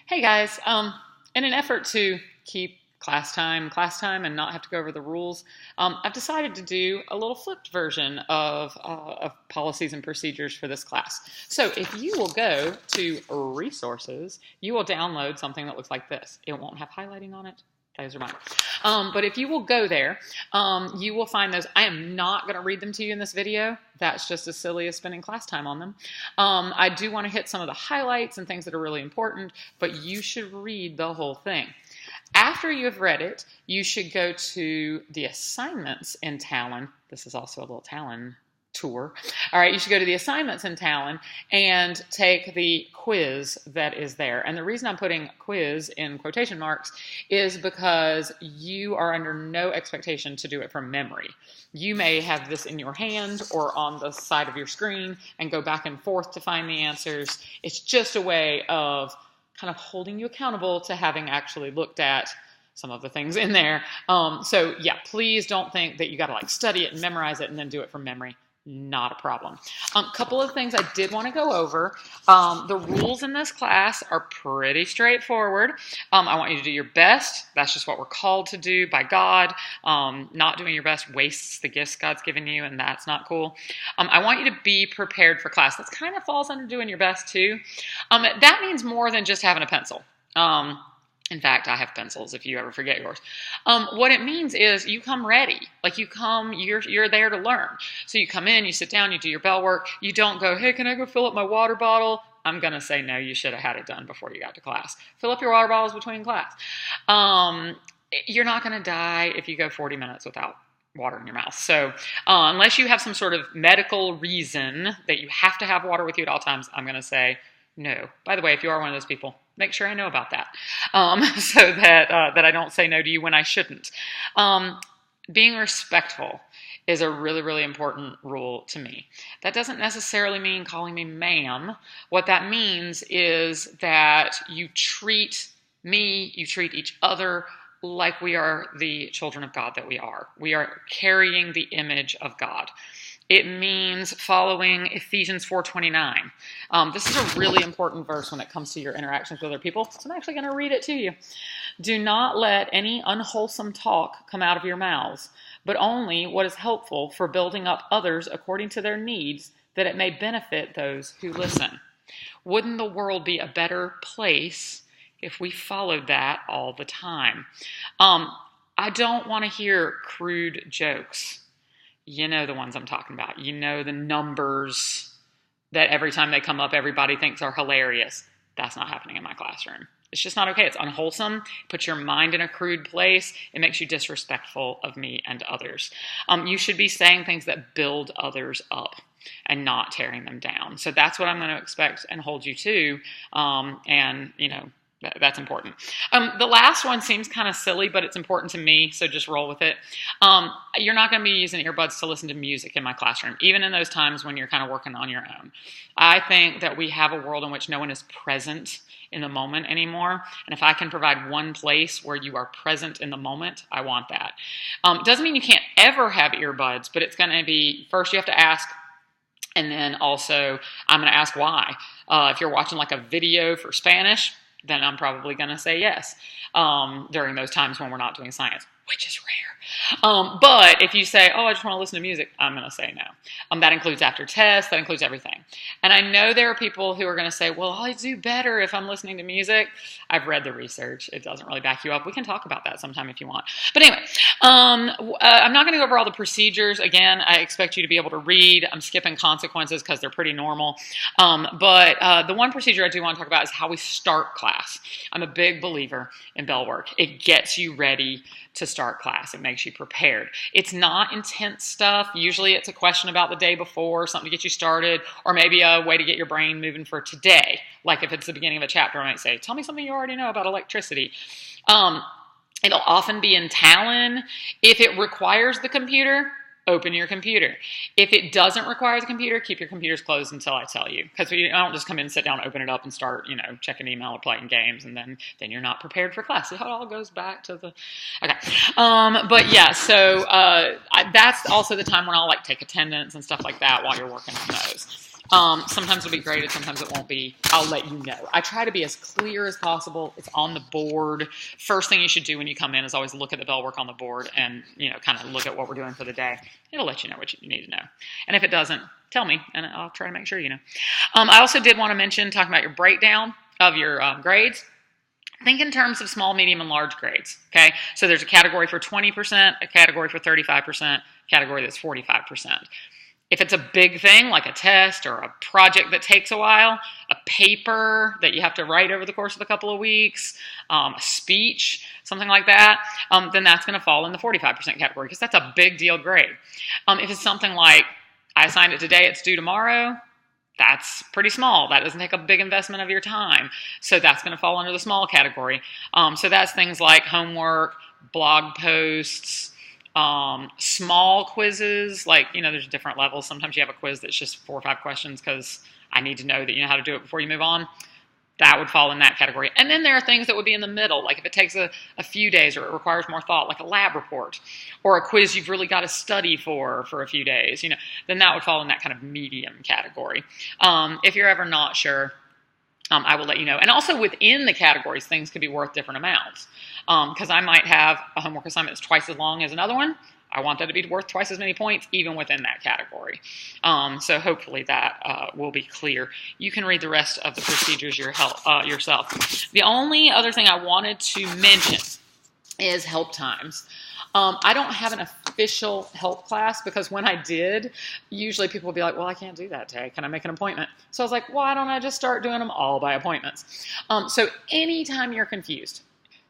Hey guys, in an effort to keep class time, and not have to go over the rules, I've decided to do a little flipped version of policies and procedures for this class. So if you will go to resources, you will download something that looks like this. It won't have highlighting on it. Those are mine. But if you will go there, you will find those. I am not going to read them to you in this video. That's just as silly as spending class time on them. I do want to hit some of the highlights and things that are really important, but you should read the whole thing. After you have read it, you should go to the assignments in Talon. This is also a little Talon tour. All right, you should go to the assignments in Talon and take the quiz that is there. And the reason I'm putting quiz in quotation marks is because you are under no expectation to do it from memory. You may have this in your hand or on the side of your screen and go back and forth to find the answers. It's just a way of kind of holding you accountable to having actually looked at some of the things in there. So yeah, please don't think that you got to like study it and memorize it and then do it from memory. Not a problem. Couple of things I did want to go over. The rules in this class are pretty straightforward. I want you to do your best. That's just what we're called to do by God. Not doing your best wastes the gifts God's given you, and that's not cool. I want you to be prepared for class. That kind of falls under doing your best too. That means more than just having a pencil. In fact, I have pencils if you ever forget yours. What it means is you come ready. Like you're there to learn. So you come in, you sit down, you do your bell work. You don't go, hey, can I go fill up my water bottle? I'm going to say no, you should have had it done before you got to class. Fill up your water bottles between class. You're not going to die if you go 40 minutes without water in your mouth. So unless you have some sort of medical reason that you have to have water with you at all times, I'm going to say no. By the way, if you are one of those people, make sure I know about that so that I don't say no to you when I shouldn't. Being respectful is a really, really important rule to me. That doesn't necessarily mean calling me ma'am. What that means is that you treat me, you treat each other like we are the children of God that we are. We are carrying the image of God. It means following Ephesians 4:29. This is a really important verse when it comes to your interactions with other people, so I'm actually going to read it to you. Do not let any unwholesome talk come out of your mouths, but only what is helpful for building up others according to their needs, that it may benefit those who listen. Wouldn't the world be a better place if we followed that all the time? I don't want to hear crude jokes. You know the ones I'm talking about. You know the numbers that every time they come up, everybody thinks are hilarious. That's not happening in my classroom. It's just not okay. It's unwholesome. It puts your mind in a crude place. It makes you disrespectful of me and others. You should be saying things that build others up and not tearing them down. So that's what I'm going to expect and hold you to. And, you know, that's important. The last one seems kind of silly, but it's important to me, so just roll with it. You're not going to be using earbuds to listen to music in my classroom, even in those times when you're kind of working on your own. I think that we have a world in which no one is present in the moment anymore, and if I can provide one place where you are present in the moment, I want that. Doesn't mean you can't ever have earbuds, but it's going to be, first you have to ask, and then also I'm going to ask why. If you're watching like a video for Spanish, then I'm probably going to say yes during those times when we're not doing science, which is rare. But if you say, oh, I just want to listen to music, I'm going to say no. That includes after tests. That includes everything. And I know there are people who are going to say, well, I do better if I'm listening to music. I've read the research. It doesn't really back you up. We can talk about that sometime if you want. But anyway, I'm not going to go over all the procedures. Again, I expect you to be able to read. I'm skipping consequences because they're pretty normal. But the one procedure I do want to talk about is how we start class. I'm a big believer in bell work. It gets you ready to start class. It makes you prepared. It's not intense stuff. Usually it's a question about the day before, something to get you started, or maybe a way to get your brain moving for today. Like if it's the beginning of a chapter, I might say, tell me something you already know about electricity. It'll often be in Talon. If it requires the computer, open your computer. If it doesn't require the computer, keep your computers closed until I tell you. Because I don't just come in, sit down, open it up, and start, checking email or playing games, and then you're not prepared for class. So it all goes back to the... Okay. But yeah, so that's also the time when I'll take attendance and stuff like that while you're working on those. Sometimes it'll be graded, sometimes it won't be. I'll let you know. I try to be as clear as possible. It's on the board. First thing you should do when you come in is always look at the bell work on the board and, kind of look at what we're doing for the day. It'll let you know what you need to know. And if it doesn't, tell me, and I'll try to make sure you know. I also did want to mention, talking about your breakdown of your grades, think in terms of small, medium, and large grades, okay? So there's a category for 20%, a category for 35%, a category that's 45%. If it's a big thing, like a test or a project that takes a while, a paper that you have to write over the course of a couple of weeks, a speech, something like that, then that's going to fall in the 45% category because that's a big deal grade. If it's something like, I assigned it today, it's due tomorrow, that's pretty small. That doesn't take a big investment of your time. So that's going to fall under the small category. So that's things like homework, blog posts, small quizzes, like, there's different levels. Sometimes you have a quiz that's just 4 or 5 questions because I need to know that you know how to do it before you move on. That would fall in that category. And then there are things that would be in the middle, like if it takes a few days or it requires more thought, like a lab report or a quiz you've really got to study for a few days, then that would fall in that kind of medium category. If you're ever not sure, I will let you know. And also within the categories, things could be worth different amounts. Because I might have a homework assignment that's twice as long as another one. I want that to be worth twice as many points, even within that category. So hopefully that will be clear. You can read the rest of the procedures yourself. The only other thing I wanted to mention is help times. I don't have an official help class because when I did, usually people would be like, well, I can't do that today. Can I make an appointment? So I was like, why don't I just start doing them all by appointments? So anytime you're confused,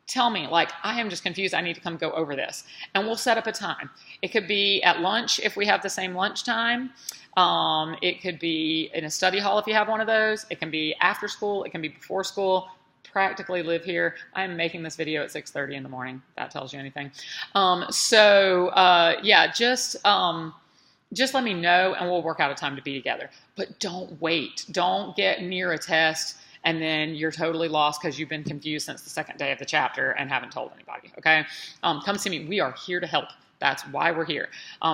tell me, like, I am just confused. I need to come go over this. And we'll set up a time. It could be at lunch if we have the same lunch time. It could be in a study hall if you have one of those. It can be after school. It can be before school. Practically live here. I'm making this video at 6:30 in the morning. If that tells you anything. Yeah, just let me know and we'll work out a time to be together. But don't wait. Don't get near a test and then you're totally lost because you've been confused since the second day of the chapter and haven't told anybody, okay? Come see me. We are here to help. That's why we're here.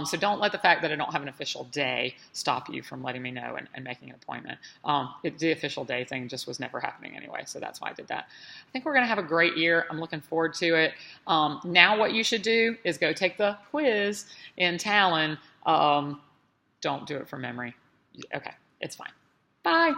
So don't let the fact that I don't have an official day stop you from letting me know and making an appointment. The official day thing just was never happening anyway, so that's why I did that. I think we're going to have a great year. I'm looking forward to it. Now what you should do is go take the quiz in Talon. Don't do it from memory. Okay, it's fine. Bye.